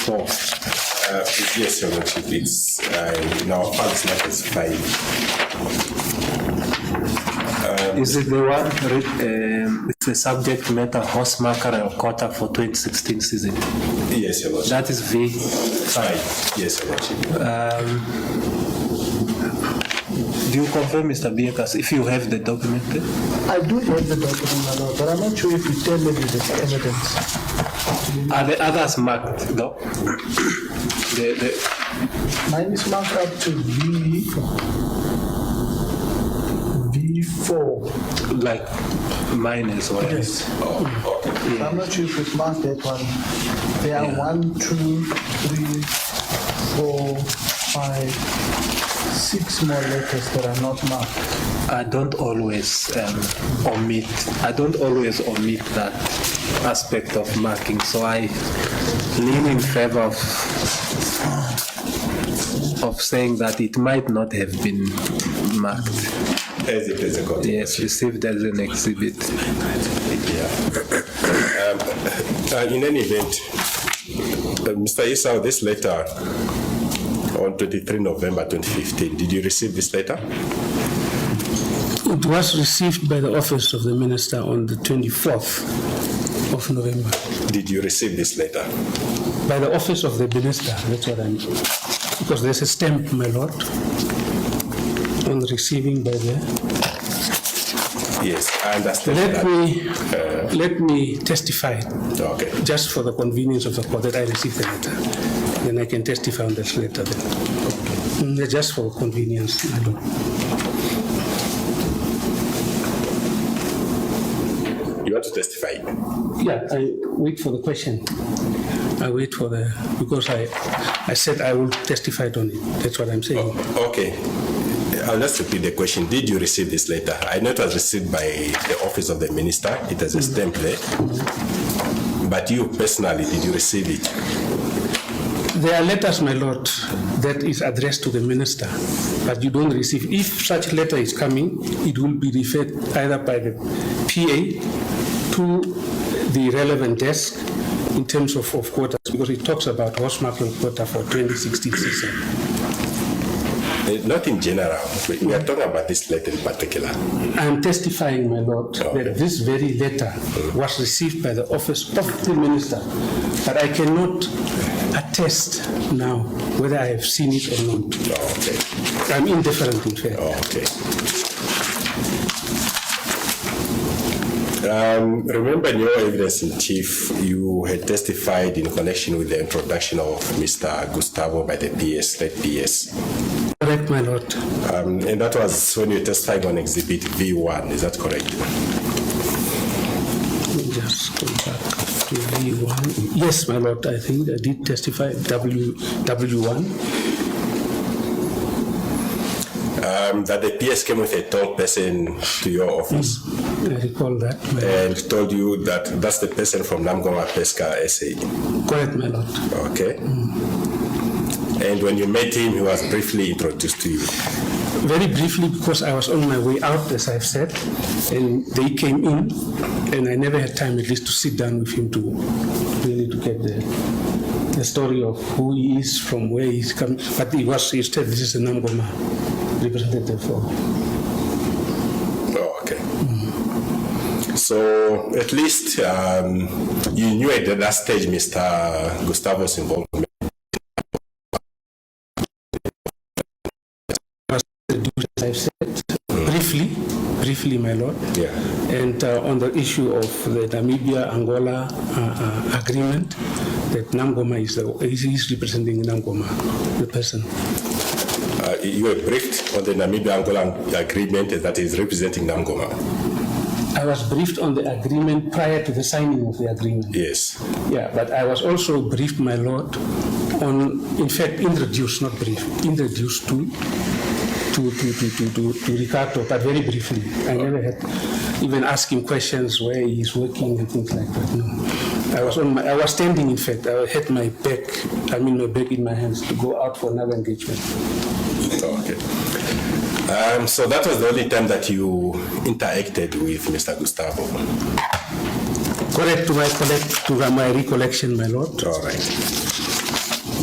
24. Yes, Your Lordship, it's in our files not as file. Is it the one, it's the subject matter horse mackerel and quota for 2016 season? Yes, Your Lordship. That is V5. Yes, Your Lordship. Do you confirm, Mr. Biekas, if you have the document there? I do have the document, my lord, but I'm not sure if you tell me the evidence. Are the others marked, though? Mine is marked up to V4. Like mine as well. Yes. Yeah. I'm not sure if it's marked that one. There are 1, 2, 3, 4, 5, 6 more letters that are not marked. I don't always omit. I don't always omit that aspect of marking. So I lean in favor of saying that it might not have been marked. As it is a court. Yes, received as an exhibit. In any event, Mr. Esau, this letter on 23 November 2015, did you receive this letter? It was received by the office of the minister on the 24th of November. Did you receive this letter? By the office of the minister, that's what I mean. Because there's a stamp, my lord, on the receiving by the... Yes, I understand. Let me testify, Okay. just for the convenience of the court, that I received the letter. Then I can testify on that letter then. Okay. Just for convenience, my lord. You want to testify? Yeah, I wait for the question. I wait for the, because I said I will testify on it. That's what I'm saying. Okay. I'll just repeat the question. Did you receive this letter? I know it was received by the office of the minister. It has a stamp there. But you personally, did you receive it? There are letters, my lord, that is addressed to the minister, but you don't receive. If such letter is coming, it will be referred either by the PA to the relevant desk in terms of quotas, because it talks about horse mackerel quota for 2016 season. Not in general. We are talking about this letter in particular. I am testifying, my lord, that this very letter was received by the office of the minister, but I cannot attest now whether I have seen it or not. Okay. I'm indifferent, in fact. Okay. Remember in your evidence in chief, you had testified in connection with the introduction of Mr. Gustavo by the PS, late PS. Correct, my lord. And that was when you testified on Exhibit V1, is that correct? Let me just go back to V1. Yes, my lord, I think I did testify W1. That the PS came with a tall person to your office. I recall that. And told you that that's the person from Namgoma Pesca SA. Correct, my lord. Okay. And when you met him, he was briefly introduced to you. Very briefly, because I was on my way out, as I've said, and they came in, and I never had time at least to sit down with him to really to get the story of who he is, from where he's come. But he said this is a Namgoma representative for. Oh, okay. So at least you knew at that stage Mr. Gustavo's involvement. I've said briefly, my lord. Yeah. And on the issue of the Namibia-Angola agreement, that Namgoma is representing Namgoma, the person. You were briefed on the Namibia-Angola agreement that is representing Namgoma. I was briefed on the agreement prior to the signing of the agreement. Yes. Yeah, but I was also briefed, my lord, on, in fact, introduced, not briefed, introduced to Ricardo, but very briefly. I never had even asked him questions where he's working and things like that. No, I was standing. In fact, I had my bag in my hands to go out for another engagement. Okay. So that was the only time that you interacted with Mr. Gustavo. Correct, to my recollection, my lord. All right.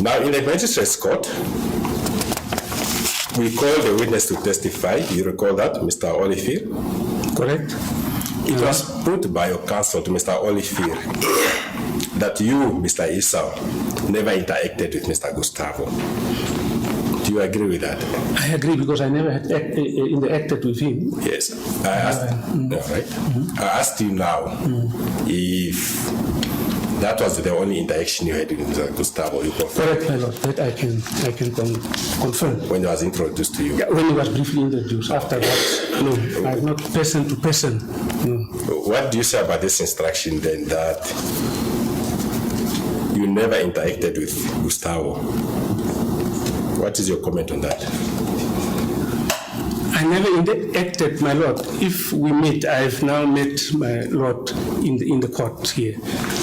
Now, in the magistrate's court, we called the witness to testify. You recall that, Mr. Olivier? Correct? It was put by your counsel to Mr. Olivier that you, Mr. Esau, never interacted with Mr. Gustavo. Do you agree with that? I agree because I never had interacted with him. Yes. I asked, all right. I asked you now if that was the only interaction you had with Mr. Gustavo. You confirm? Correct, my lord. That I can confirm. When he was introduced to you? Yeah, when he was briefly introduced. After that, no, I have not person to person. No. What do you say about this instruction then, that you never interacted with Gustavo? What is your comment on that? I never interacted, my lord. If we meet, I've now met my lord in the court here.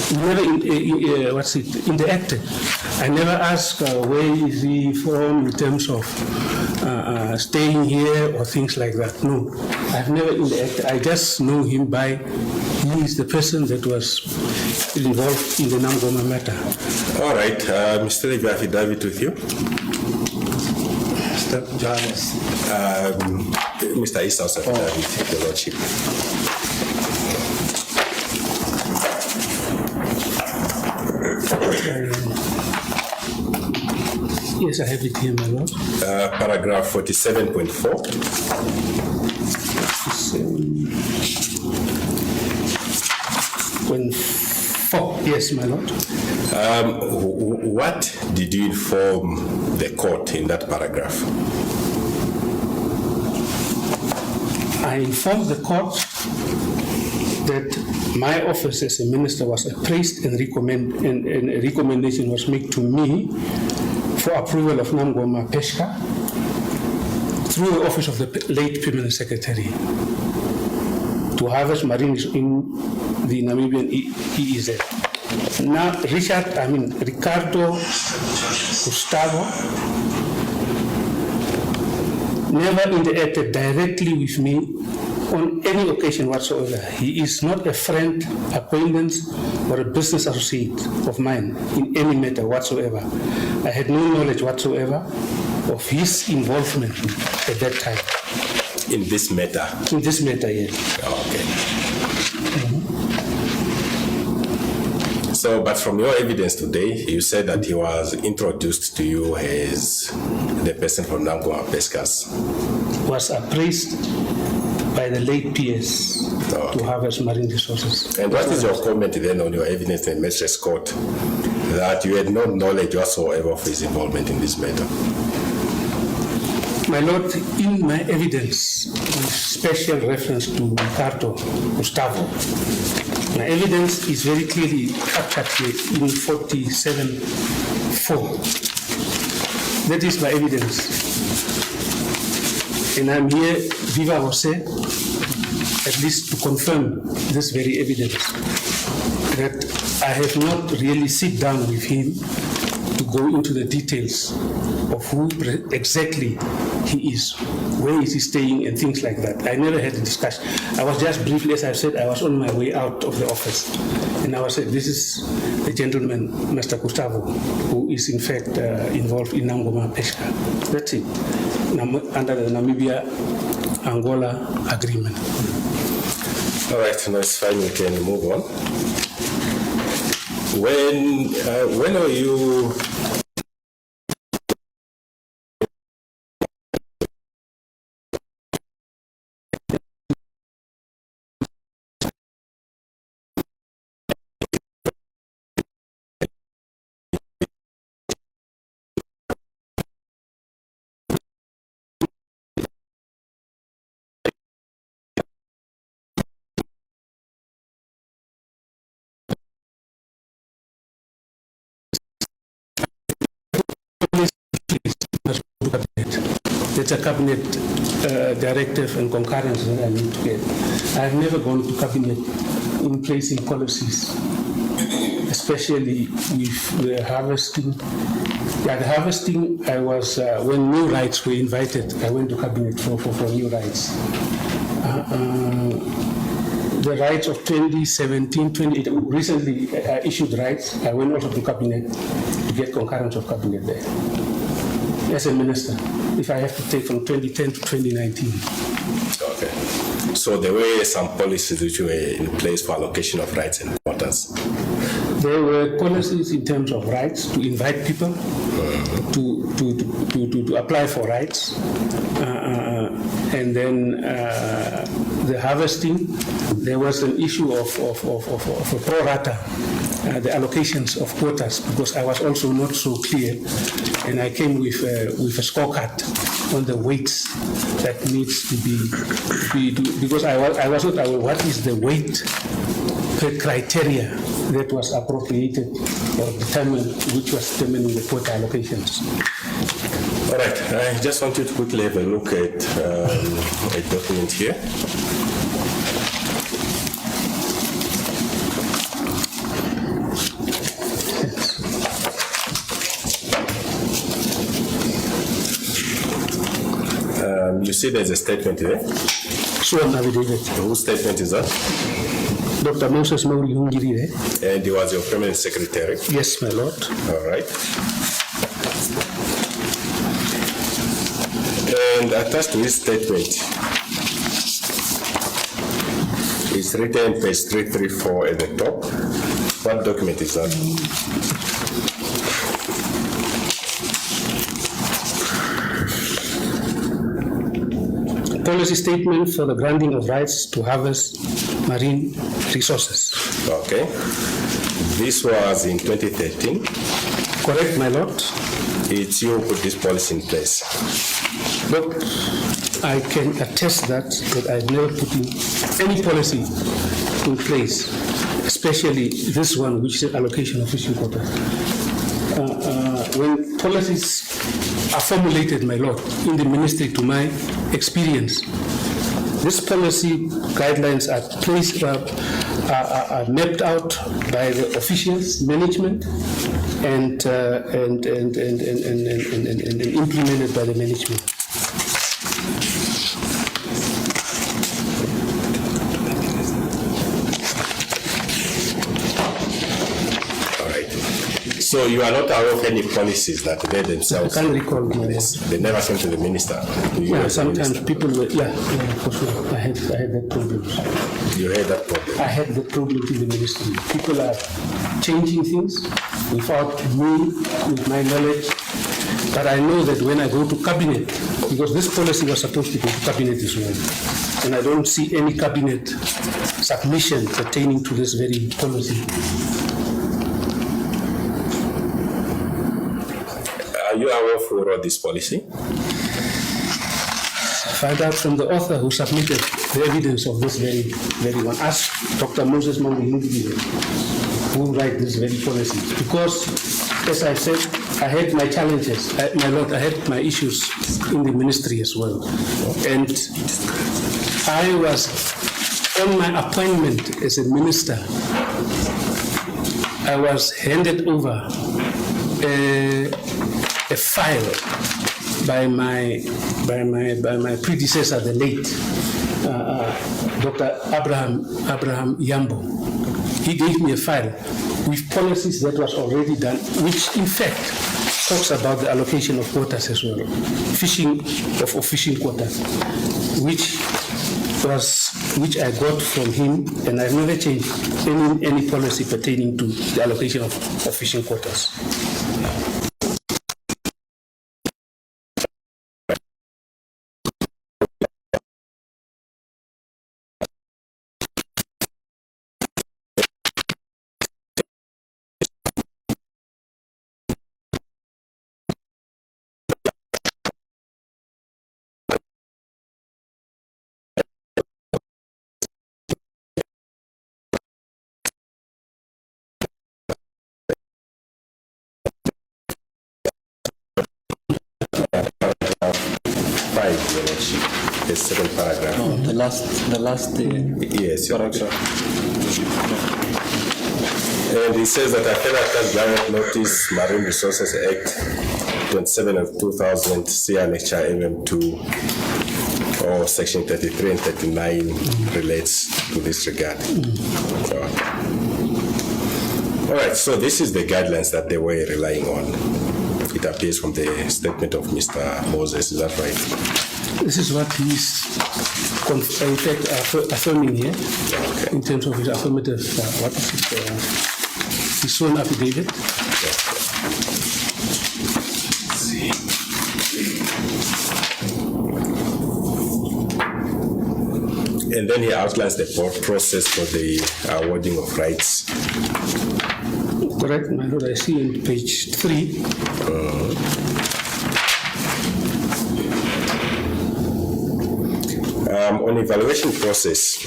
We never interacted. I never asked where is he from in terms of staying here or things like that. No, I've never interacted. I just know him by he is the person that was involved in the Nangoma matter. All right, Mr. Levi, affidavit with you. Johannes. Mr. Esau's affidavit, the lordship. Yes, I have it here, my lord. Paragraph 47.4. Yes, my lord. What did you inform the court in that paragraph? I informed the court that my office as a minister was appraised and a recommendation was made to me for approval of Nangoma Peshka through the office of the late Permanent Secretary to harvest marines in the Namibian EEZ. Now, Ricardo Gustavo never interacted directly with me on any occasion whatsoever. He is not a friend, acquaintance, or a business associate of mine in any matter whatsoever. I had no knowledge whatsoever of his involvement at that time. In this matter? In this matter, yes. Okay. So, but from your evidence today, you said that he was introduced to you as the person from Nangoma Pescas. Was appraised by the late PS to harvest marine resources. And what is your comment then on your evidence in the magistrate's court that you had no knowledge whatsoever of his involvement in this matter? My lord, in my evidence, with special reference to Ricardo Gustavo, my evidence is very clearly captured here in 47.4. That is my evidence. And I'm here, viva voce, at least to confirm this very evidence, that I have not really sit down with him to go into the details of who exactly he is, where is he staying and things like that. I never had a discussion. I was just briefly, as I said, I was on my way out of the office. And I was said, this is the gentleman, Mr. Gustavo, who is in fact involved in Nangoma Peshka. That's it, under the Namibia-Angola agreement. All right, now it's fine, we can move on. When are you... It's a cabinet directive and concurrence that I need to get. I have never gone to cabinet in placing policies, especially with the harvesting. Yeah, the harvesting, I was, when new rights were invited, I went to cabinet for new rights. The rights of 2017, 2018, recently issued rights, I went also to cabinet to to get concurrence of cabinet there. As a minister, if I have to take from 2010 to 2019. Okay. So there were some policies which were in place for allocation of rights and quotas. There were policies in terms of rights to invite people to apply for rights, and then the harvesting. There was an issue of a pro rata, the allocations of quotas, because I was also not so clear, and I came with a scorecard on the weights that needs to be because I was not aware what is the weight per criteria that was appropriated or determined, which was determining the quota allocations. All right, I just want you to quickly have a look at a document here. You see there's a statement there. Sworn affidavit. Whose statement is that? Dr. Moses Mauri Hungiri. And he was your permanent secretary? Yes, my lord. All right. And attached to his statement is written page 334 at the top. What document is that? Policy statement for the granting of rights to harvest marine resources. Okay. This was in 2013. Correct, my lord? It's you who put this policy in place. But I can attest that I've never put in any policy in place, especially this one, which is allocation of fishing quota. When policies are formulated, my lord, in the ministry, to my experience, these policy guidelines are placed, are mapped out by the officials, management, and implemented by the management. So you are not aware of any policies that they themselves? I can't recall. They never came to the minister. Yeah, sometimes people were. Yeah, for sure. I had that problem. You had that problem. I had that problem in the ministry. People are changing things without me, with my knowledge. But I know that when I go to cabinet, because this policy was supposed to go to cabinet as well, and I don't see any cabinet submission pertaining to this very policy. Are you aware of who wrote this policy? Find out from the author who submitted the evidence of this very one. Ask Dr. Moses Mauri who write this very policy. Because, as I said, I had my challenges, my lord, I had my issues in the ministry as well. And I was on my appointment as a minister, I was handed over a file by my predecessor, the late Dr. Abraham Yambo. He gave me a file with policies that was already done, which in fact talks about the allocation of quotas as well, fishing quotas, which I got from him, and I've never changed any policy pertaining to the allocation of fishing quotas. The second paragraph. No, the last yes, paragraph. And it says that Affairs Direct Notice Marine Resources Act 27 of 2000 CNHR MM2 or Section 33 and 39 relates to this regard. So, All right, so this is the guidelines that they were relying on. It appears from the statement of Mr. Moses, is that right? This is what he's in fact affirming here in terms of his affirmative, what is it, his sworn affidavit. And then he outlines the process for the awarding of rights. Correct, my lord, I see on page 3. On evaluation process,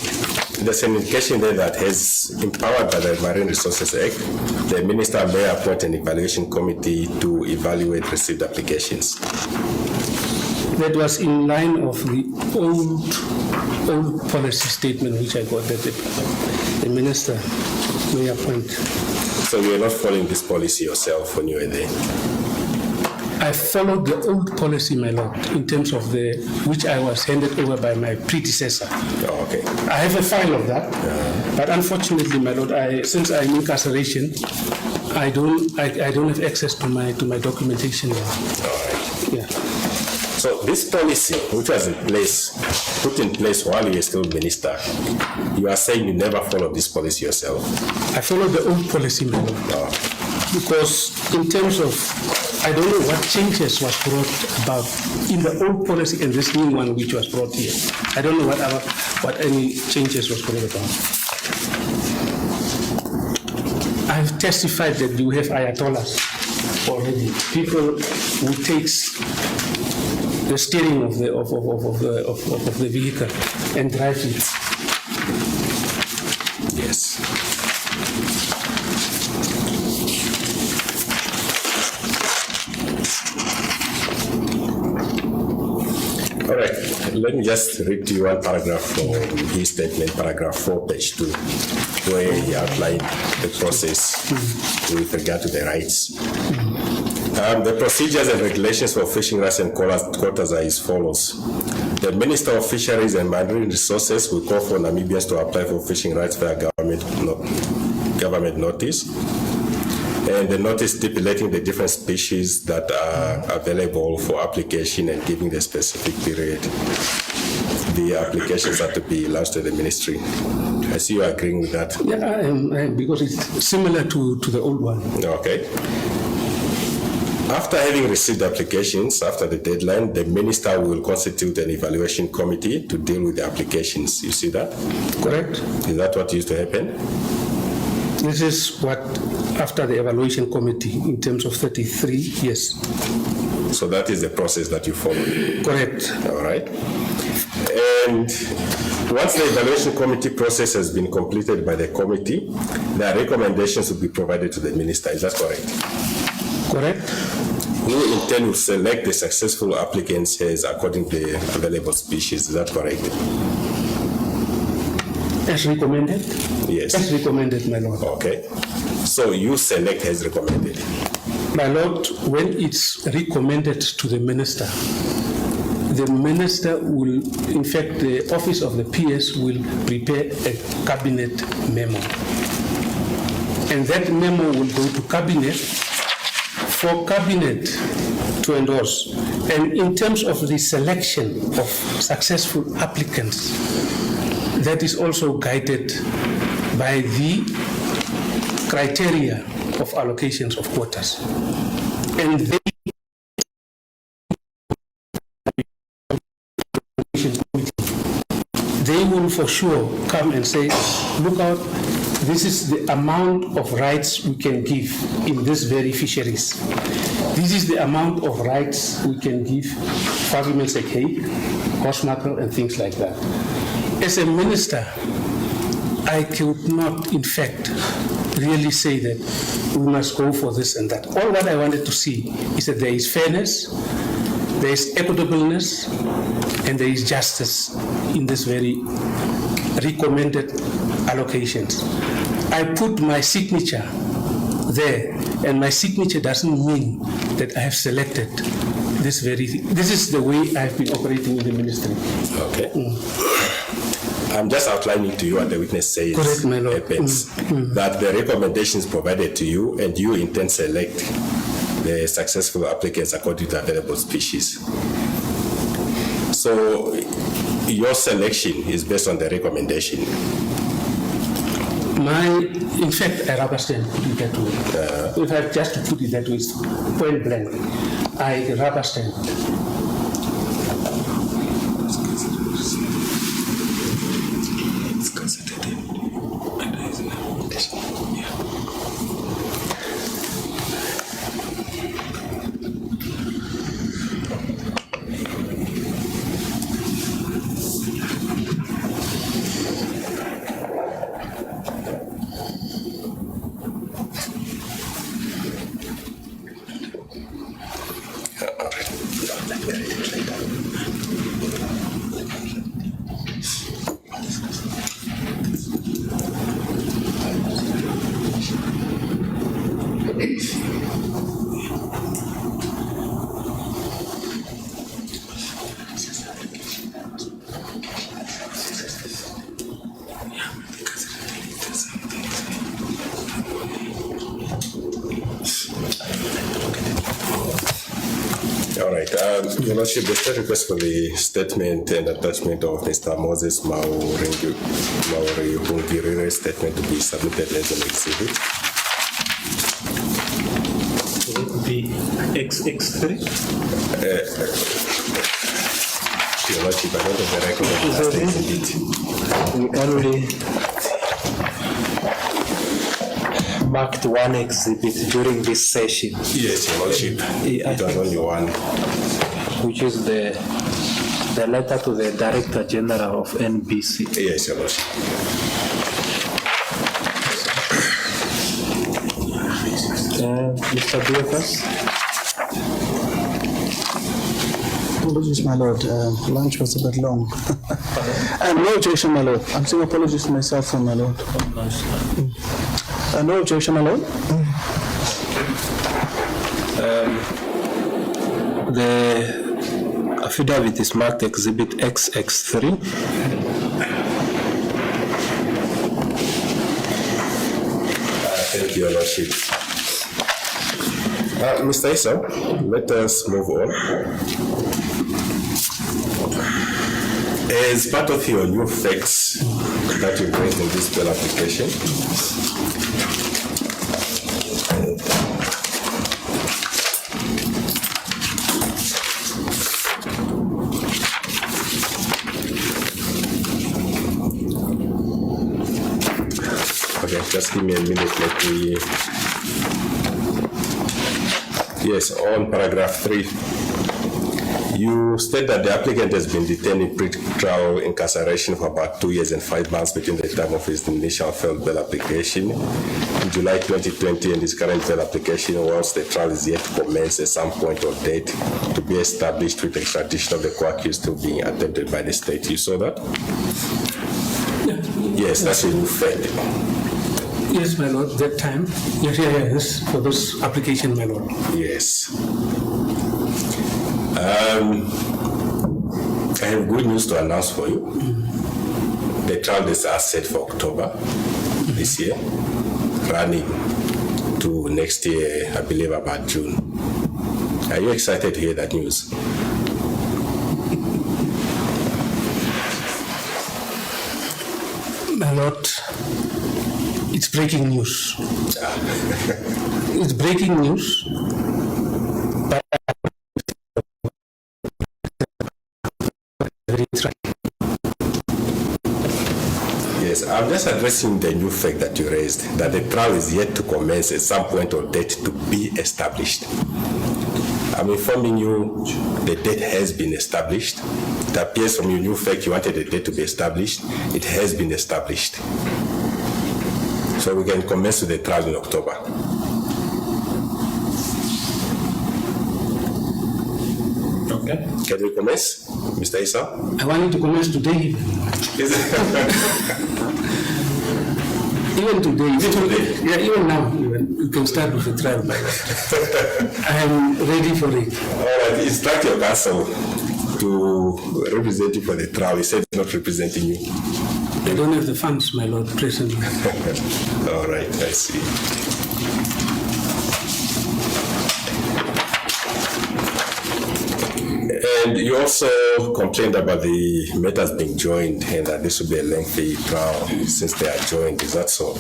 there's an indication there that has empowered by the Marine Resources Act, the minister may appoint an evaluation committee to evaluate received applications. That was in line of the old policy statement which I got that the minister may appoint. So you are not following this policy yourself when you were there? I followed the old policy, my lord, in terms of which I was handed over by my predecessor. Oh, okay. I have a file of that, but unfortunately, my lord, since I'm in incarceration, I don't have access to my documentation now. All right. Yeah. So this policy, which was put in place while you were still minister, you are saying you never followed this policy yourself? I followed the old policy, my lord, because in terms of, I don't know what changes was brought about in the old policy and this new one which was brought here. I don't know what any changes was brought about. I've testified that you have ayatollahs already, people who takes the steering of the vehicle and drive it. Yes. All right, let me just read to you one paragraph from his statement, paragraph 4, page 2, where he outlined the process with regard to the rights. The procedures and regulations for fishing rights and quotas are as follows. The Minister of Fisheries and Marine Resources will call for Namibians to apply for fishing rights via government notice, and the notice stipulating the different species that are available for application and giving the specific period. The applications are to be lodged to the ministry. I see you agreeing with that. Yeah, I am, because it's similar to the old one. Okay. After having received applications, after the deadline, the minister will constitute an evaluation committee to deal with the applications. You see that? Correct. Is that what used to happen? This is what, after the evaluation committee, in terms of 33, yes. So that is the process that you follow? Correct. All right. And once the evaluation committee process has been completed by the committee, their recommendations will be provided to the minister. Is that correct? Correct. Who in turn will select the successful applicants as according to the available species. Is that correct? As recommended? Yes. As recommended, my lord. Okay. So you select as recommended. My lord, when it's recommended to the minister will, in fact, the office of the PS will prepare a cabinet memo. And that memo will go to cabinet for cabinet to endorse. And in terms of the selection of successful applicants, that is also guided by the criteria of allocations of quotas. And they will for sure come and say, look out, this is the amount of rights we can give in this very fisheries. This is the amount of rights we can give, for argument's sake, hay, horse mackerel, and things like that. As a minister, I could not, in fact, really say that we must go for this and that. All what I wanted to see is that there is fairness, there is equitableness, and there is justice in this very recommended allocations. I put my signature there, and my signature doesn't mean that I have selected this very thing. This is the way I've been operating in the ministry. Okay. I'm just outlining to you what the witness says Correct, my lord. happens. That the recommendations provided to you and you intend to select the successful applicants according to available species. So your selection is based on the recommendation. In fact, I rubber stamp, put it that way. If I just to put it that way, it's point blank, I rubber stamp. All right. Your Lordship, the third request for the statement and attachment of Mr. Moses Maurihungirire's statement to be submitted as an exhibit. The XX3? Your Lordship, I don't have the record of the last exhibit. We only marked one exhibit during this session. Yes, Your Lordship. It was only one. Which is the letter to the Director General of NBC. Yes, Your Lordship. Mr. Beavis? Apologies, my lord. Lunch was a bit long. No objection, my lord. I'm saying apologies to myself, my lord. No objection, my lord. The affidavit is marked Exhibit XX3. Thank you, Your Lordship. Mr. Esau, let us move on. As part of your new facts that you raised in this bill application, okay, just give me a minute, let me. Yes, on paragraph 3, you state that the applicant has been detained in pre-trial incarceration for about 2 years and 5 months between the time of his initial failed bail application in July 2020 and his current bail application, whilst the trial is yet to commence at some point or date to be established with extradition of the co-accused still being attempted by the state. You saw that? Yes, that's what you fed. Yes, my lord, that time. Yes, for this application, my lord. Yes. I have good news to announce for you. The trial is set for October this year, running to next year, I believe about June. Are you excited to hear that news? My lord, it's breaking news. It's breaking news. But Yes, I'm just addressing the new fact that you raised, that the trial is yet to commence at some point or date to be established. I'm informing you the date has been established. It appears from your new fact you wanted the date to be established. It has been established. So we can commence with the trial in October. Okay. Can we commence, Mr. Esau? I want you to commence today. Even today. Yeah, even now. Even. You can start with the trial. I am ready for it. All right, instruct your counsel to represent you for the trial. He said he's not representing you. I don't have the funds, my lord, presently. All right, I see. And you also complained about the matters being joined and that this would be a lengthy trial since they are joined. Is that so?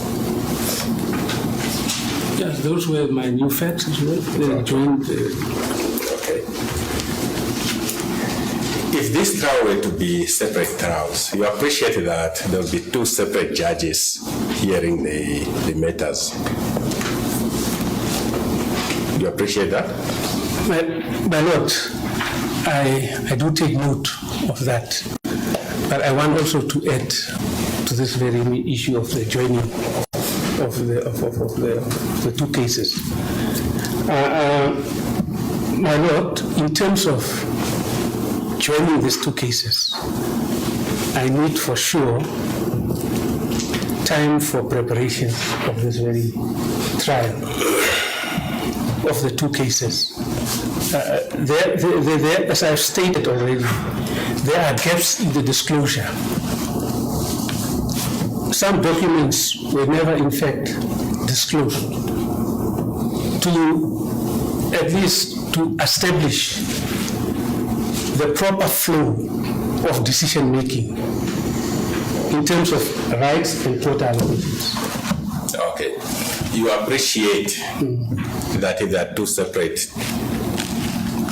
Yes, those were my new facts as well. They joined. Okay. If this trial were to be separate trials, you appreciate that there will be two separate judges hearing the matters. You appreciate that? My lord, I do take note of that, but I want also to add to this very issue of the joining of the two cases. My lord, in terms of joining these two cases, I need for sure time for preparation of this very trial of the two cases. As I've stated already, there are gaps in the disclosure. Some documents were never in fact disclosed to at least to establish the proper flow of decision making in terms of rights and quota allocations. Okay. You appreciate that if there are two separate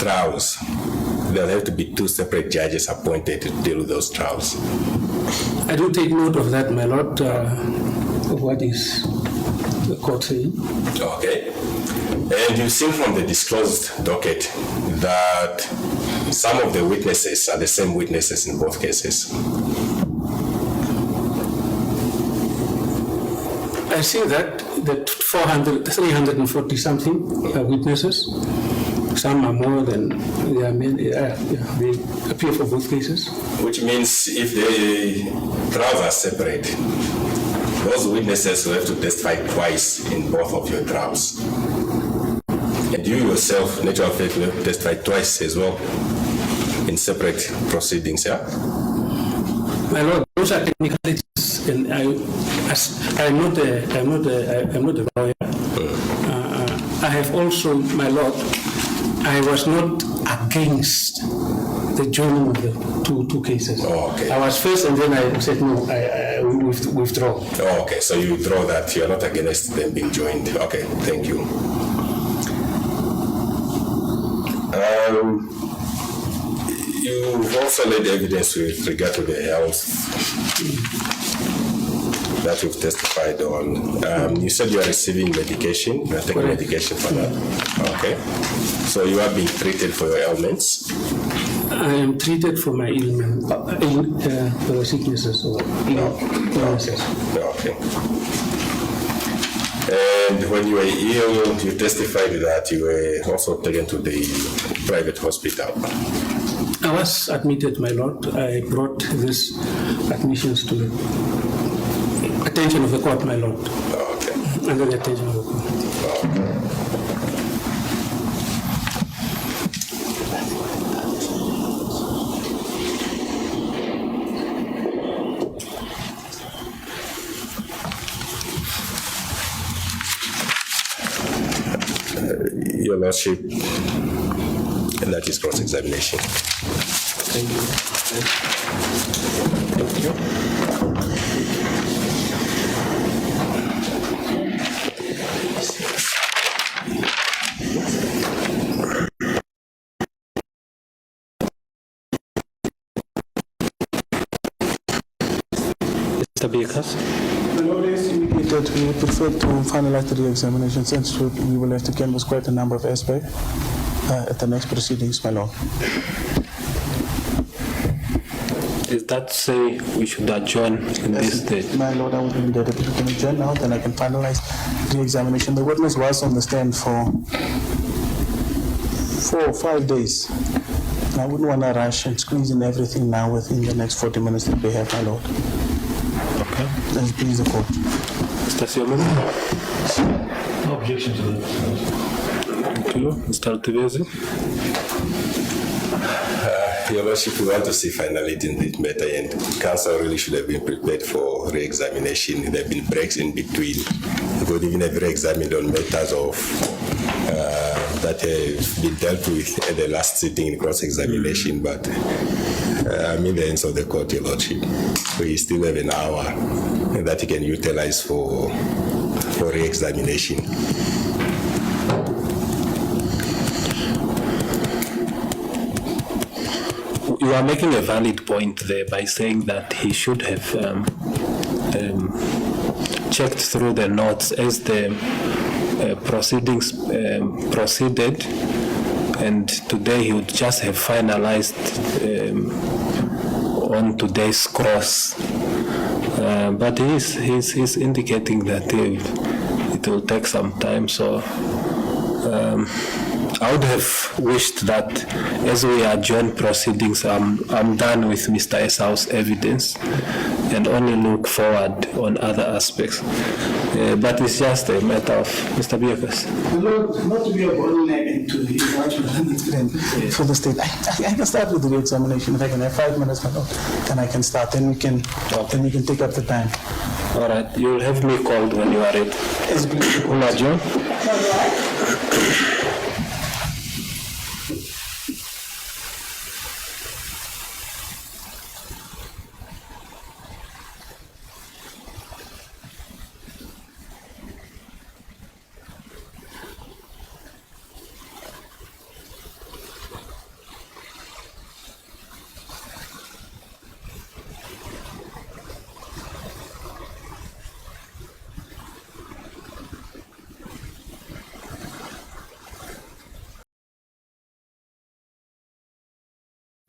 trials, there'll have to be two separate judges appointed to deal with those trials. I do take note of that, my lord, of what is the court saying. Okay. And you've seen from the disclosed docket that some of the witnesses are the same witnesses in both cases. I see that 340 something witnesses. Some are more than they are many, they appear for both cases. Which means if the trials are separate, those witnesses will have to testify twice in both of your trials. And you yourself, natural fact, will have to testify twice as well in separate proceedings, yeah? My lord, those are technicalities, and I'm not a lawyer. I have also, my lord, I was not against the joining of the two cases. Oh, okay. I was first, and then I said no. I will withdraw. Oh, okay. So you withdraw that. You are not against them being joined. Okay. Thank you. You've also laid evidence with regard to the health that you've testified on. You said you are receiving medication. You are taking medication for that. Okay. So you are being treated for your ailments. I am treated for my ailment, for the sicknesses or illnesses. Okay. And when you were ill, you testified that you were also taken to the private hospital. I was admitted, my lord. I brought these admissions to the attention of the court, my lord. Okay. Under the attention of the court. Okay. Your Lordship, and that is cross-examination. Thank you. Thank you. Mr. Bakers? The Lord has indicated we would prefer to finalize the re-examination since we will have to canvass quite a number of aspects at the next proceedings, my Lord. Is that to say we should adjourn in this stage? My Lord, I would be that if we can adjourn now, then I can finalize the examination. The witness was on the stand for 4 or 5 days. I wouldn't want to rush and squeeze in everything now within the next 40 minutes that we have, my Lord. Okay. Let's please the court. Mr. Siomon? No objection to that. Thank you. Mr. Altivezi? Your Lordship, we want to see finality in this matter, and Council really should have been prepared for re-examination. There have been breaks in between. We could even have re-examined on matters of that have been dealt with at the last sitting in cross-examination, but I'm in the hands of the court, Your Lordship. We still have an hour that you can utilize for re-examination. You are making a valid point there by saying that he should have checked through the notes as the proceedings proceeded, and today he would just have finalized on today's cross. But he's indicating that it will take some time, so I would have wished that as we adjourn proceedings, I'm done with Mr. Esau's evidence and only look forward on other aspects. But it's just a matter of Mr. Biekas. Not to be a bottleneck into the judgment for the state. I can start with the re-examination. If I can have 5 minutes, then I can start. Then we can take up the time. All right, you'll have me called when you are ready. Adjourn.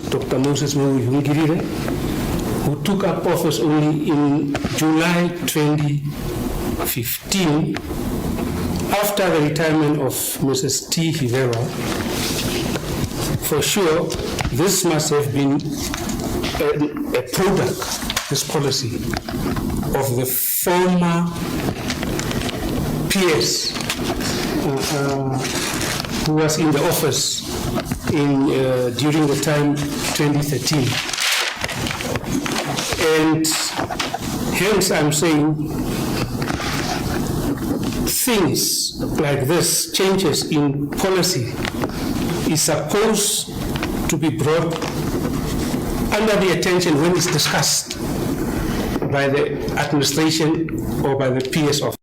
Dr. Moses Mungirire, who took up office only in July 2015 after the retirement of Mrs. T. Hivera. For sure, this must have been a product, this policy, of the former PS who was in the office during the time 2013. And hence I'm saying things like this, changes in policy, is supposed to be brought under the attention when it's discussed by the administration or by the PS office.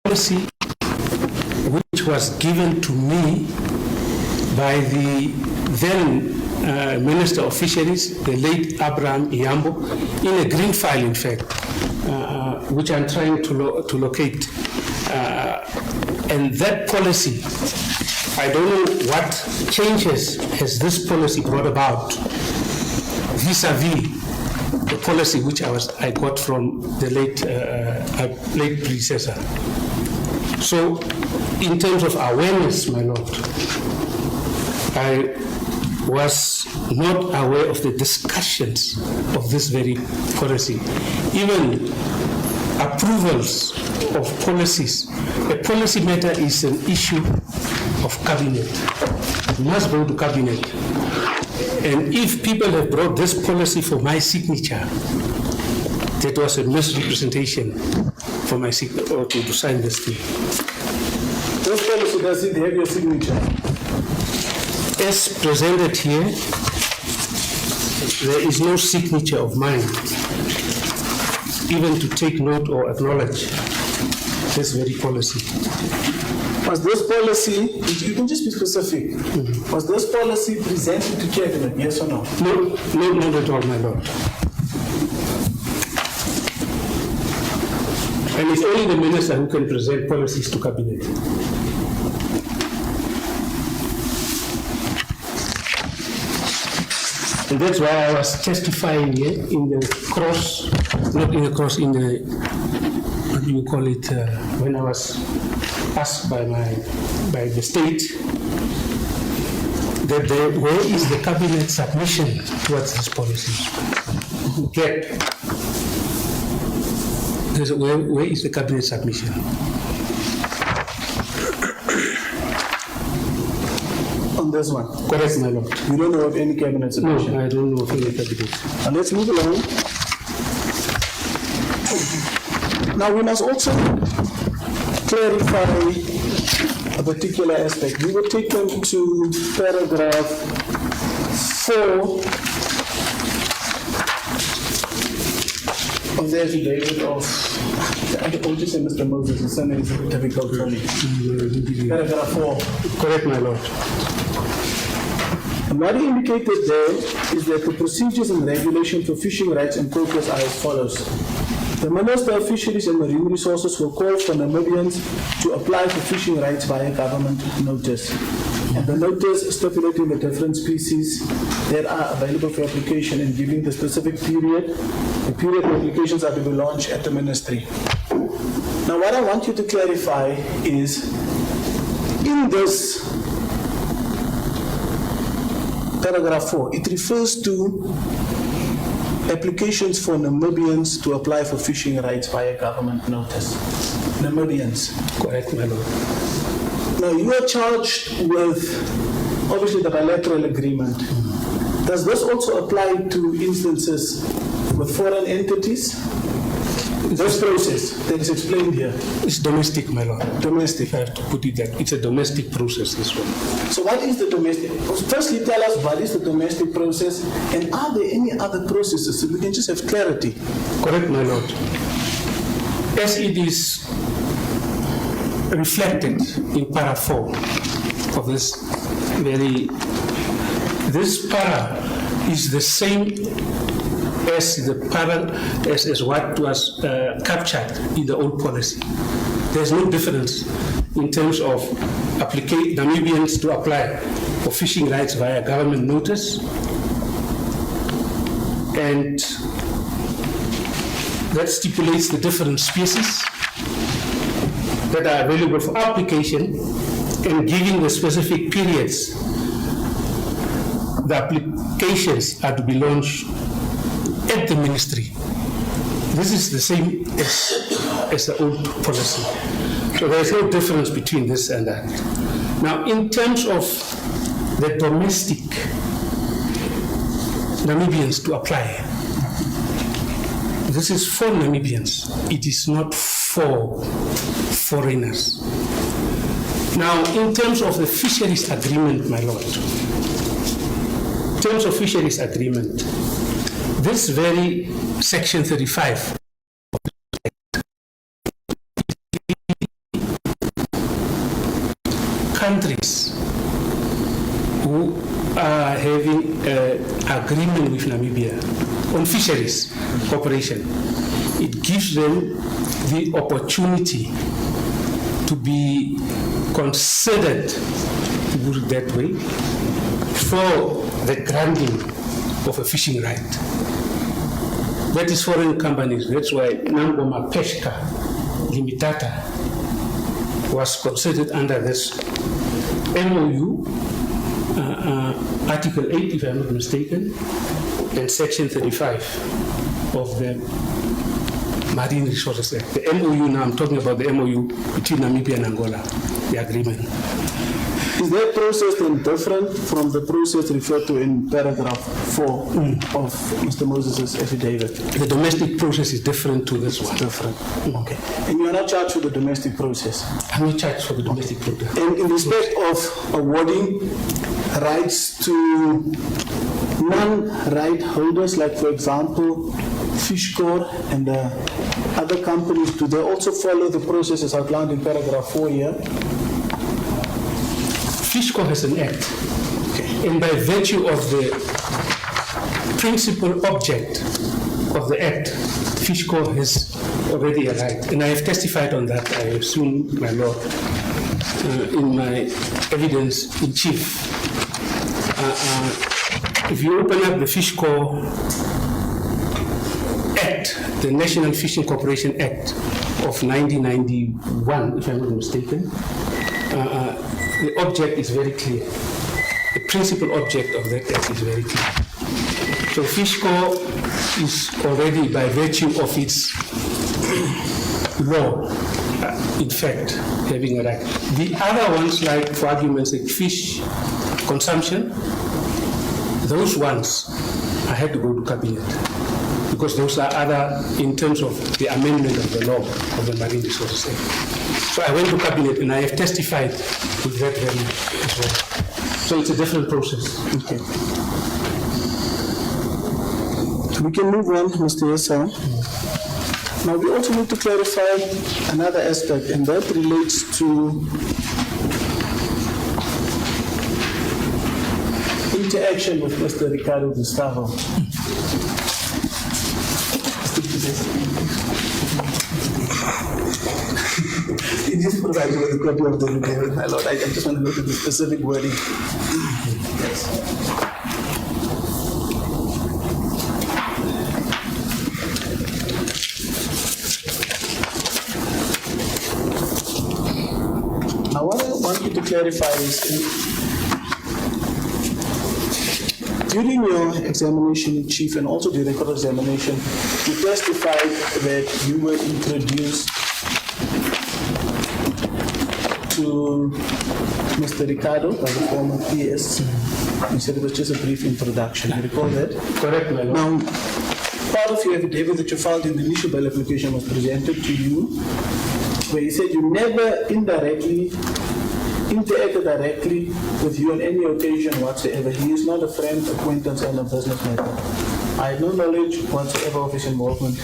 Policy which was given to me by the then Minister of Fisheries, the late Abraham Iyambo, in a green file, in fact, which I'm trying to locate. And that policy, I don't know what changes has this policy brought about vis-a-vis the policy which I got from the late predecessor. So, in terms of awareness, my Lord, I was not aware of the discussions of this very policy. Even approvals of policies. A policy matter is an issue of cabinet. It must go to cabinet. And if people have brought this policy for my signature, that was a misrepresentation for my signature, or to sign this thing. This policy, does it have your signature? As presented here, there is no signature of mine, even to take note or acknowledge this very policy. Was this policy, you can just be specific, was this policy presented to Cabinet, yes or no? No, not at all, my Lord. And it's only the minister who can present policies to cabinet. And that's why I was testifying here in the cross, not in the cross, in the, what do you call it, when I was asked by the state that where is the cabinet submission towards this policy? Where is the cabinet submission? this one? Correct, my lord. You don't know of any cabinet No, submission? I don't know of any cabinet. And let's move along. Now we must also clarify a particular aspect. We were taken to paragraph 4 of the affidavit of, I'll just say Mr. Moses, the surname is a bit difficult for me. Paragraph 4. Correct, my lord. And what he indicated there is that the procedures and regulation for fishing rights and quotas are as follows. The Minister of Fisheries and Marine Resources will call for Namibians to apply for fishing rights via government notice. And the notice stipulating the different species that are available for application and giving the specific period. The period of applications are to be launched at the ministry. Now what I want you to clarify is, in this paragraph 4, it refers to applications for Namibians to apply for fishing rights via government notice. Namibians. Correct, my lord. Now you are charged with, obviously, the bilateral agreement. Does this also apply to instances with foreign entities? This process that is explained here. It's domestic, my lord. Domestic. I have to put it that it's a domestic process, this one. So what is the domestic? Firstly, tell us what is the domestic process, and are there any other processes so we can just have clarity? Correct, my lord. As it is reflected in para 4 of this para is the same as the para as what was captured in the old policy. There's no difference in terms of Namibians to apply for fishing rights via government notice, and that stipulates the different species that are available for application and giving the specific periods. The applications are to be launched at the ministry. This is the same as the old policy. So there is no difference between this and that. Now, in terms of the domestic Namibians to apply, this is for Namibians. It is not for foreigners. Now, in terms of the fisheries agreement, my lord, in terms of fisheries agreement, this very section 35 countries who are having an agreement with Namibia on fisheries cooperation, it gives them the opportunity to be considered, to put it that way, for the granting of a fishing right. That is foreign companies. That's why Nangoma Pesca Limitata was considered under this MOU, Article 8, if I'm not mistaken, and Section 35 of the Marine Resources Act. The MOU, now I'm talking about the MOU between Namibia and Angola, the agreement. Is that process then different from the process referred to in paragraph 4 of Mr. Moses' affidavit? The domestic process is different to this one. Different. Okay. And you are not charged for the domestic process? I'm not charged for the domestic process. And in respect of awarding rights to non-right holders, like for example, FISHROT and other companies, do they also follow the processes outlined in paragraph 4 here? FISHROT has an act, and by virtue of the principal object of the act, FISHROT has already a right, and I have testified on that, I assume, my lord, in my evidence in chief. If you open up the FISHROT Act, the National Fishing Corporation Act of 1991, if I'm not mistaken, the object is very clear. The principal object of that act is very clear. So FISHROT is already, by virtue of its law, in fact, having a right. The other ones, like for argument's sake, Fish consumption, those ones, I had to go to cabinet because those are other, in terms of the amendment of the law of the Marine Resources Act. So I went to cabinet and I have testified with that value as well. So it's a different process. Okay. We can move on, Mr. Esau. Now, we also need to clarify another aspect, and that relates to interaction with Mr. Ricardo Gustavo. Can you provide me with a copy of the agreement, my lord? I just want to look at the specific wording. Yes. Now, what I want you to clarify is, during your examination in chief and also during the court examination, you testified that you were introduced to Mr. Ricardo by the former PS. You said it was just a brief introduction. You recall that? Correct, my lord. Now, part of your affidavit that you filed in the initial bail application was presented to you, where you said you never interacted directly with you on any occasion whatsoever. He is not a friend, acquaintance, and a business matter. I have no knowledge whatsoever of his involvement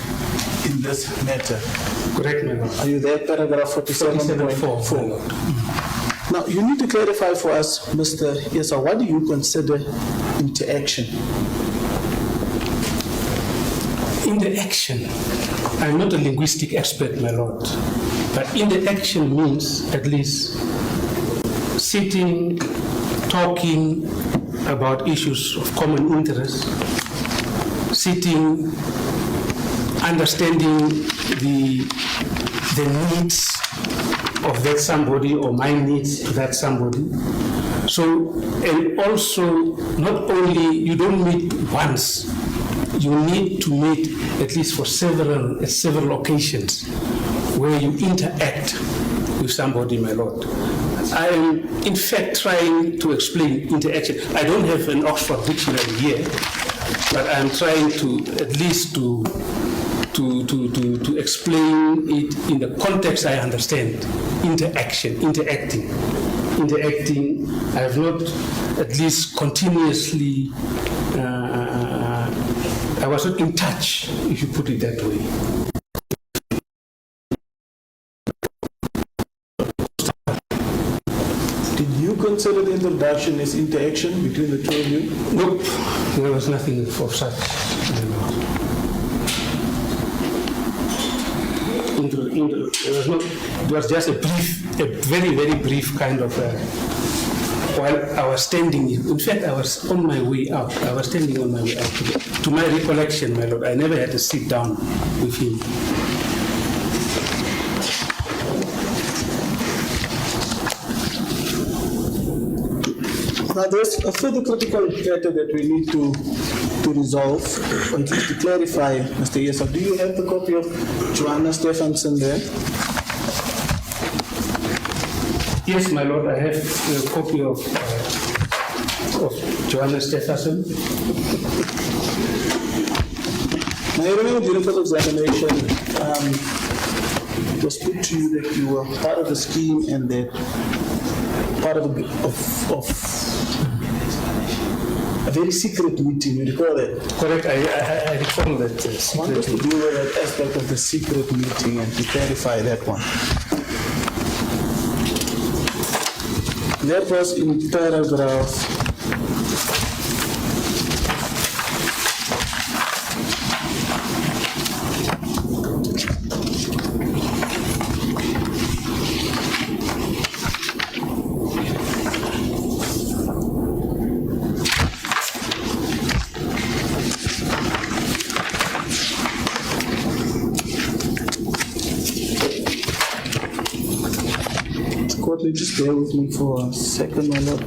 in this matter. Correct, my lord. Are you there? Paragraph 47.4. Now, you need to clarify for us, Mr. Esau, what do you consider interaction? Interaction. I'm not a linguistic expert, my lord, but interaction means at least sitting, talking about issues of common interest, sitting, understanding the needs of that somebody or my needs to that somebody. So, and also, not only, you don't meet once, you need to meet at least for several occasions where you interact with somebody, my lord. I am, in fact, trying to explain interaction. I don't have an Oxford dictionary here, but I'm trying to at least to explain it in the context I understand. Interaction, interacting. I have not at least continuously, I was not in touch, if you put it that way. Did you consider the introduction as interaction between the two of you? Nope, there was nothing of such. It was just a very, very brief kind of, while I was standing, in fact, I was on my way out. I was standing on my way out. To my recollection, my lord, I never had to sit down with him. Now, there's a further critical matter that we need to resolve, or at least to clarify, Mr. Esau. Do you have the copy of Joanna Stephenson there? Yes, my lord, I have a copy of Joanna Stephenson. Now, I remember during the course of examination, it was put to you that you were part of the scheme and that part of a very secret meeting. You recall that? Correct, I recall that. I want us to deal with that aspect of the secret meeting and to clarify that one. That was in paragraph 4. Just bear with me for a second, my lord.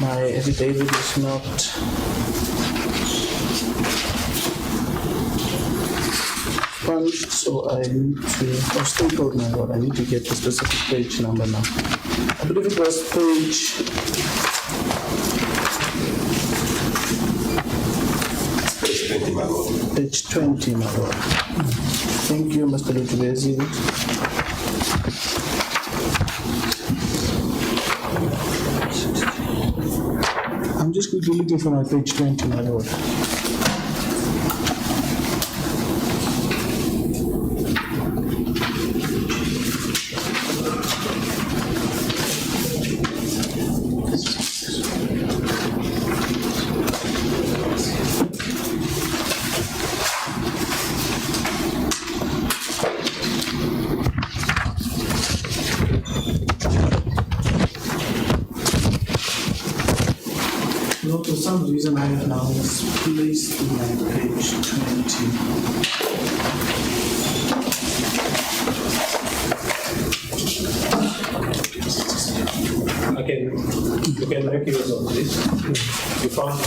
My affidavit is not punched, so I need to, or stapled, my lord. I need to get the specific page number now. I believe it was page 20, my lord. Page 20, my lord. Thank you, Mr. Lutubezi. I'm just quickly looking for my page 20, my lord. No, for some reason I have now misplaced my page 20. You can make use of this. You found?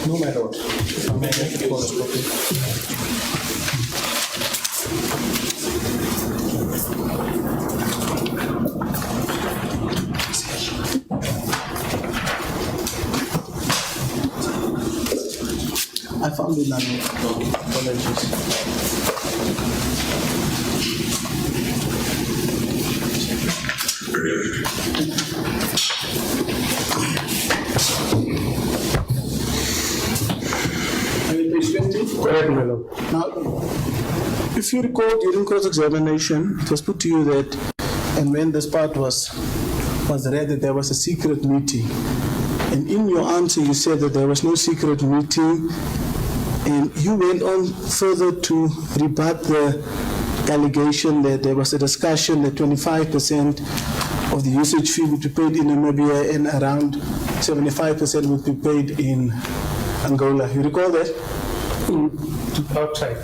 No, my lord. I may make use of it. I found it now. Apologies. Correct, my lord. Now, if you recall during cross-examination, it was put to you that, and when this part was read, that there was a secret meeting. And in your answer, you said that there was no secret meeting, and you went on further to rebut the allegation that there was a discussion that 25% of the usage fee would be paid in Namibia and around 75% would be paid in Angola. You recall that? Outside.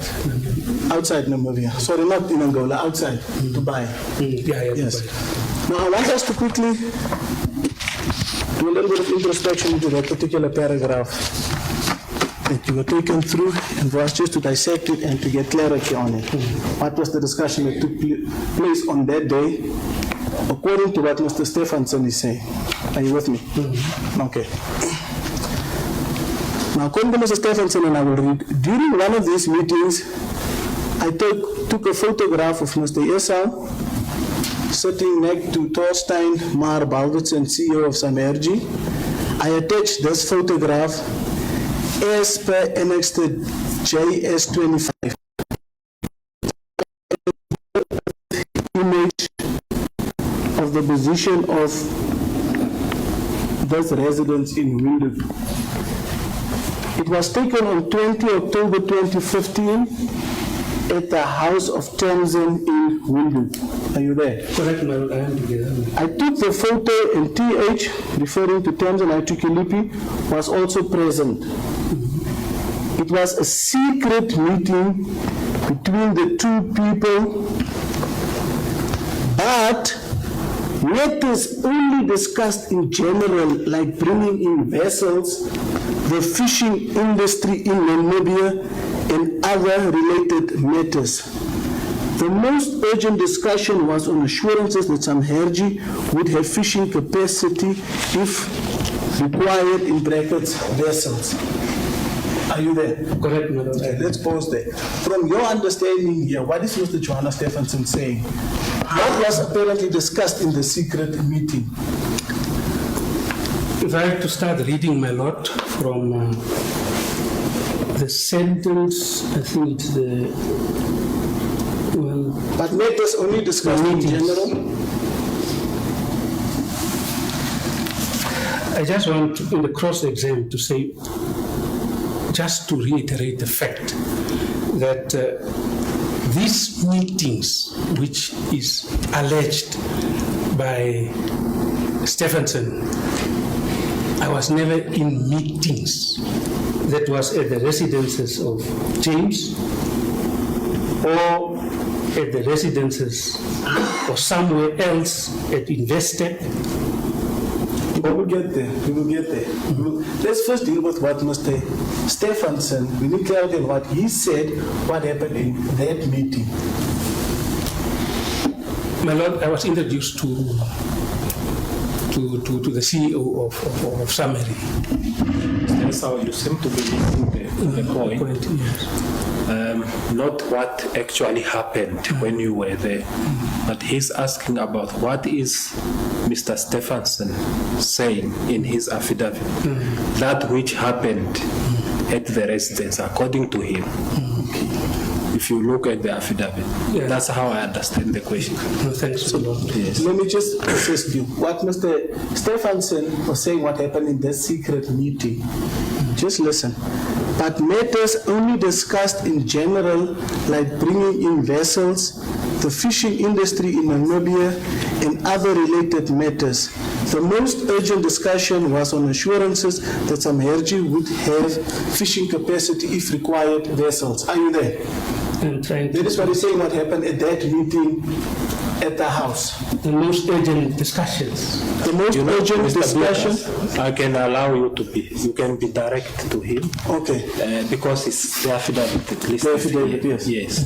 Outside Namibia. Sorry, not in Angola, outside Dubai. Yeah, Yes. Dubai. Now, I want us to quickly do a little bit of introspection into that particular paragraph that you were taken through, and for us just to dissect it and to get clarity on it. What was the discussion that took place on that day, according to what Mr. Stephenson is saying? Are you with me? Okay. Now, according to Mr. Stephenson, and I will read, during one of these meetings, I took a photograph of Mr. Esau sitting next to Torstein Maar Balwitsen, CEO of Samergy. I attached this photograph as per Annex JS25. Image of the position of this residence in Windhoek. It was taken on 20 October 2015 at the house of Tamsin in Windhoek. Are you there? Correct, my lord. I am together. I took the photo and TH, referring to Tamsin Itukilipi, was also present. It was a secret meeting between the two people, but matters only discussed in general, like bringing in vessels, the fishing industry in Namibia, and other related matters. The most urgent discussion was on assurances that Samergy would have fishing capacity if required, in brackets, vessels. Are you there? Correct, my lord. Okay, let's pause there. From your understanding here, what is Mr. Johanna Stephenson saying? What was apparently discussed in the secret meeting? If I had to start reading, my lord, from the sentence, I think it's the, well, But matters only discussed in Meetings. general? I just want to, in the cross-exam to say, just to reiterate the fact that these meetings, which is alleged by Stephenson, I was never in meetings. That was at the residences of James or at the residences or somewhere else at Investec. We will get there. We will get there. Let's first deal with what Mr. Stephenson, we need clarity on what he said, what happened in that meeting. My lord, I was introduced to the CEO of Summary. Esau, you seem to be missing the point. Not what actually happened when you were there, but he's asking about what is Mr. Stephenson saying in his affidavit, that which happened at the residence, according to him. If you look at the affidavit, that's how I understand the question. Thanks a lot. Yes. Let me just assist you. What Mr. Stephenson was saying, what happened in this secret meeting, just listen. But matters only discussed in general, like bringing in vessels, the fishing industry in Namibia, and other related matters. The most urgent discussion was on assurances that Samherji would have fishing capacity if required vessels. Are you there? I'm trying to. That is what he's saying, what happened at that meeting at the house. The most urgent discussions. The most urgent Mr. discussion. Lucas, I can allow you to be, you can be direct to him. Okay. Because it's the affidavit at least. The affidavit, yes. Yes.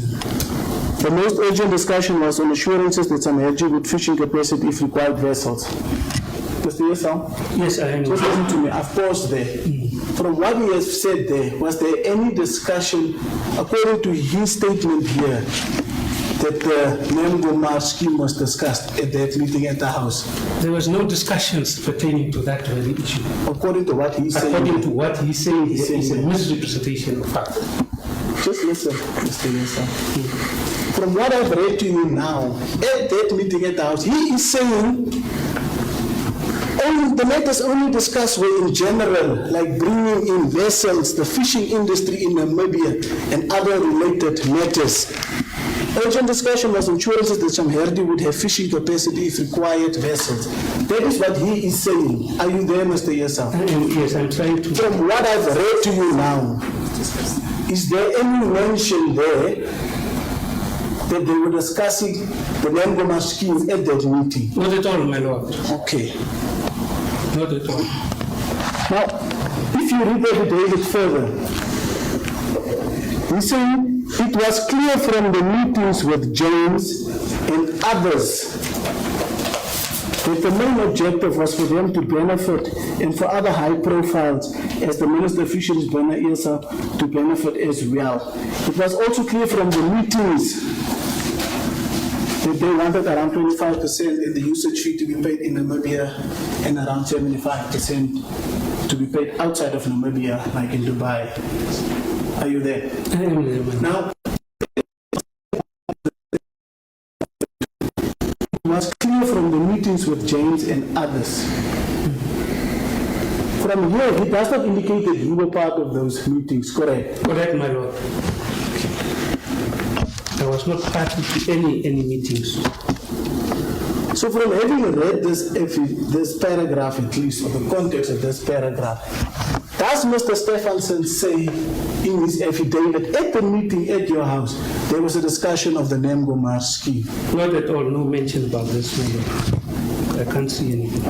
The most urgent discussion was on assurances that Samherji would fishing capacity if required vessels. Mr. Esau? Yes, I am. Just listen to me. I've paused there. From what he has said there, was there any discussion, according to his statement here, that the Nemgomar scheme was discussed at that meeting at the house? There was no discussions pertaining to that very issue. According to what he's saying. According to what he's saying, He's there is a saying- misrepresentation of fact. Just listen, Mr. Esau. From what I've read to you now, at that meeting at the house, he is saying the matters only discussed were in general, like bringing in vessels, the fishing industry in Namibia, and other related matters. Urgent discussion was assurances that Samherji would have fishing capacity if required vessels. That is what he is saying. Are you there, Mr. Esau? Yes, I'm trying to. From what I've read to you now, is there any mention there that they were discussing the Nemgomar scheme at that meeting? Not at all, my lord. Okay. Not at all. Now, if you read the affidavit further, he's saying it was clear from the meetings with James and others that the main objective was for them to benefit and for other high profiles as the Minister of Fisheries, Bernhard Esau, to benefit as well. It was also clear from the meetings that they wanted around 25% in the usage fee to be paid in Namibia and around 75% to be paid outside of Namibia, like in Dubai. Are you there? I am there, my lord. Now, it was clear from the meetings with James and others. From here, he does not indicate that you were part of those meetings, correct? Correct, my lord. I was not party to any meetings. So from having read this paragraph at least, or the context of this paragraph, does Mr. Stephenson say in his affidavit at the meeting at your house, there was a discussion of the Nemgomar scheme? Not at all, no mention about this, my lord. I can't see anything.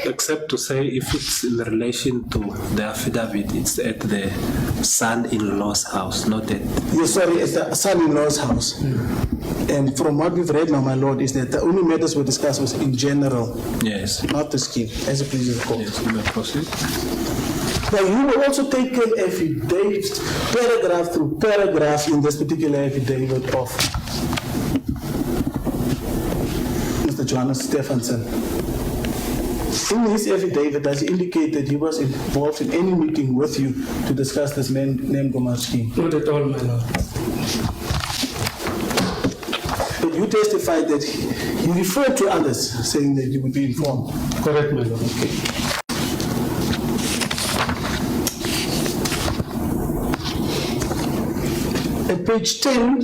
Except to say if it's in relation to the affidavit, it's at the son-in-law's house, not at... Yes, sorry, at the son-in-law's house. And from what we've read now, my lord, is that the only matters were discussed was in general, Yes. not the scheme, as it pleases the court. Yes, you may proceed. Now, you will also take an affidavit, paragraph through paragraph in this particular affidavit of Mr. Johannes Stephenson. In his affidavit, does he indicate that he was involved in any meeting with you to discuss this Nemgomar scheme? Not at all, my lord. But you testified that he referred to others, saying that you would be informed. Correct, my lord. At page 10,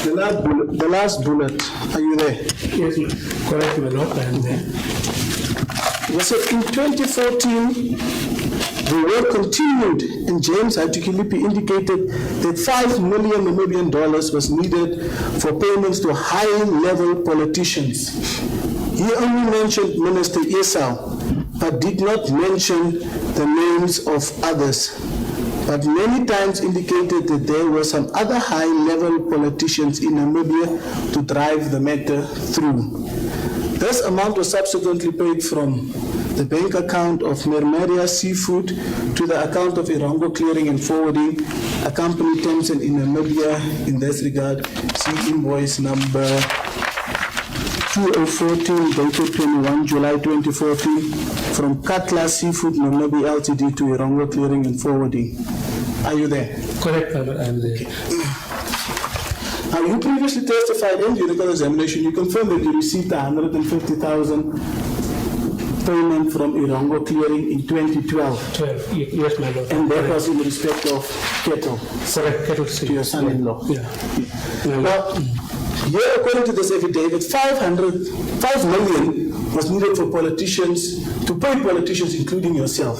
the last bullet, are you there? Yes, correct, my lord, I am there. Was it in 2014, The work continued, and James Hatukilipi indicated that $5 million Namibian was needed for payments to high-level politicians. He only mentioned Minister Esau, but did not mention the names of others, but many times indicated that there were some other high-level politicians in Namibia to drive the matter through. This amount was subsequently paid from the bank account of Mermeria Seafood to the account of Irongo Clearing and Forwarding, a company Thompson in Namibia. In this regard, see invoice number 2014, dated 21 July 2014, from Katla Seafood Namibia Ltd to Irongo Clearing and Forwarding. Are you there? Correct, I'm there. Okay. Now, you previously testified in the medical examination, you confirmed that you received 150,000 payment from Irongo Clearing in 2012. 12, yes, my lord. And that was in respect of cattle. Correct, cattle To your son-in-law. Yeah. Now, here, according to this affidavit, 5 million was needed for politicians, to pay politicians, including yourself.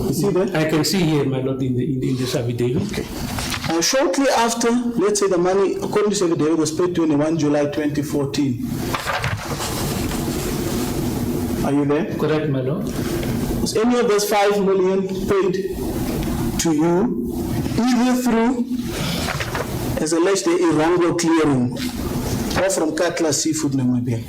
You see that? I can see here, my lord, in this affidavit. Okay. Shortly after, let's say the money, according to this affidavit, was paid 21 July 2014. Are you there? Correct, my lord. Was any of those 5 million paid to you, either through, as alleged, the Irongo Clearing, or from Katla Seafood Namibia?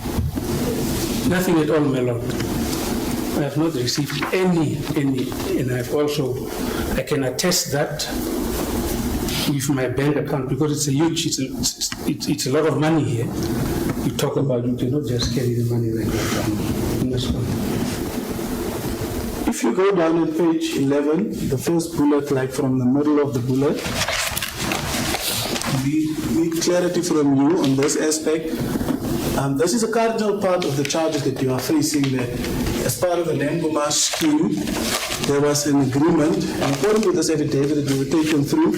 Nothing at all, my lord. I have not received any, and I've also, I can attest that with my bank account, because it's a huge, it's a lot of money here. You talk about, you cannot just carry the money like that. If you go down on page 11, the first bullet, like from the middle of the bullet, we need clarity from you on this aspect. This is a cardinal part of the charges that you are facing there. As part of the Lengoma scheme, there was an agreement, and according to this affidavit that we were taken through,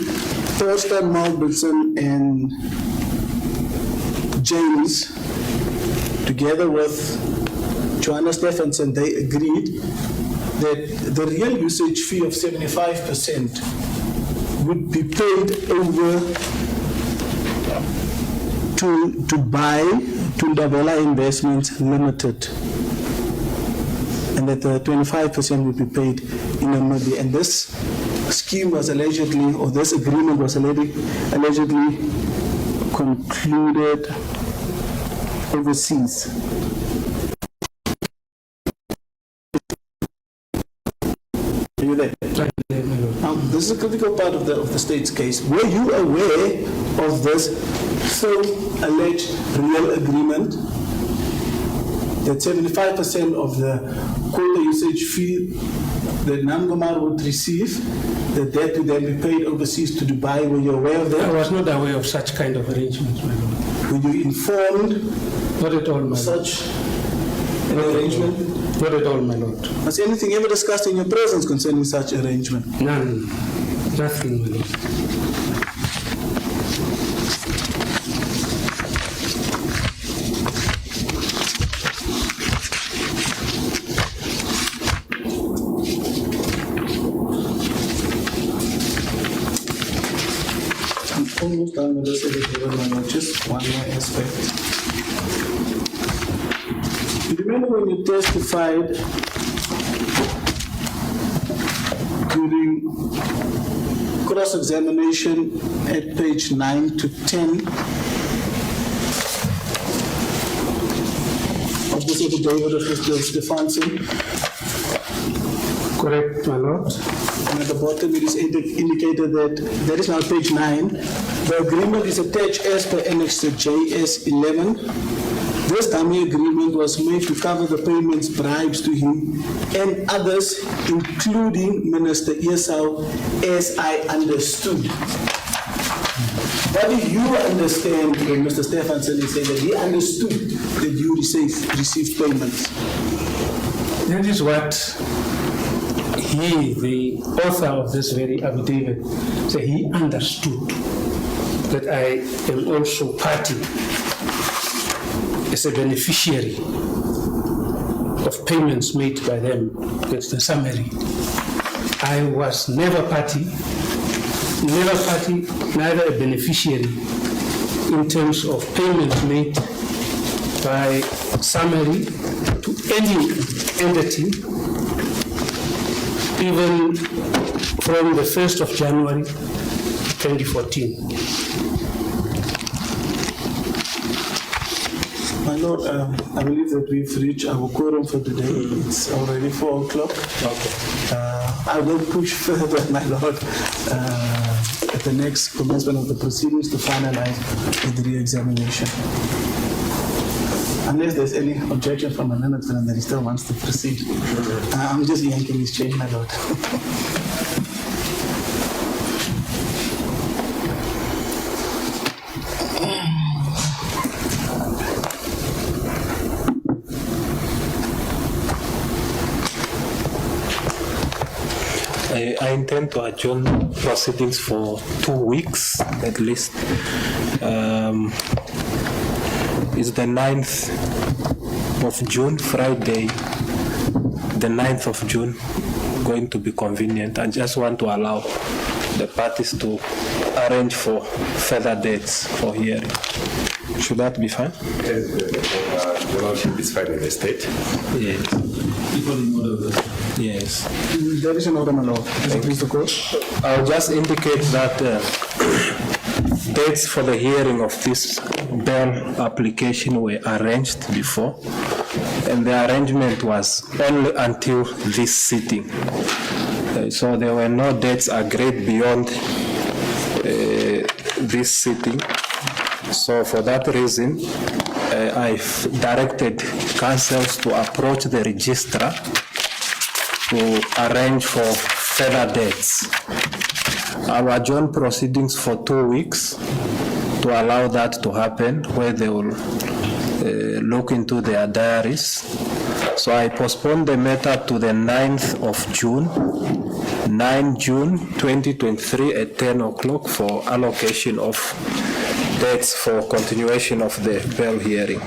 Thorsten Malbitson and James, together with Joanna Stephenson, they agreed that the real usage fee of 75% would be paid over to buy Tundabela Investments Limited, and that the 25% would be paid in Namibia. And this scheme was allegedly, or this agreement was allegedly concluded overseas. Are you there? Now, this is a critical part of the state's case. Were you aware of this so alleged real agreement that 75% of the quota usage fee that Nangomar would receive, that would then be paid overseas to Dubai? Were you aware of that? I was not aware of such kind of arrangements, my lord. Were you informed Not at all, my of lord. such an arrangement? Not at all, my lord. Was anything ever discussed in your presence concerning such arrangement? None. Nothing, my lord. Almost done with this editorial, just one more aspect. You remember when you testified during cross-examination at page 9 to 10 of this affidavit of Mr. Stephenson? Correct, my lord. And at the bottom it is indicated that is now page 9. The agreement is attached as per Annex JS 11. This dummy agreement was made to cover the payments, bribes to him and others, including Minister Esau, as I understood. What do you understand when Mr. Stephenson is saying that he understood that you received payments? That is what he, the author of this very affidavit, said he understood that I am also party as a beneficiary of payments made by them. That's the summary. I was never party, neither a beneficiary in terms of payments made by summary to any entity, even from the 1st of January 2014. My Lord, I believe that we've reached our quorum for today. It's already 4 o'clock. Okay. I will push further, my Lord, at the next commencement of the proceedings to finalize the re-examination. Unless there's any objection from another that he still wants to proceed. I'm just yanking his chain, my Lord. I intend to adjourn proceedings for 2 weeks at least. It's the 9th of June, Friday, the 9th of June, going to be convenient. I just want to allow the parties to arrange for further dates for hearing. Should that be fine? The lordship is fine with the state. Yes. Yes. There is an order, my Lord. Please the court. I'll just indicate that dates for the hearing of this bail application were arranged before, and the arrangement was only until this sitting. So there were no dates agreed beyond this sitting. So for that reason, I've directed counsels to approach the registrar to arrange for further dates. I will adjourn proceedings for 2 weeks to allow that to happen, where they will look into their diaries. So I postponed the matter to the 9th of June, 9 June 2023 at 10 o'clock for allocation of dates for continuation of the bail hearing.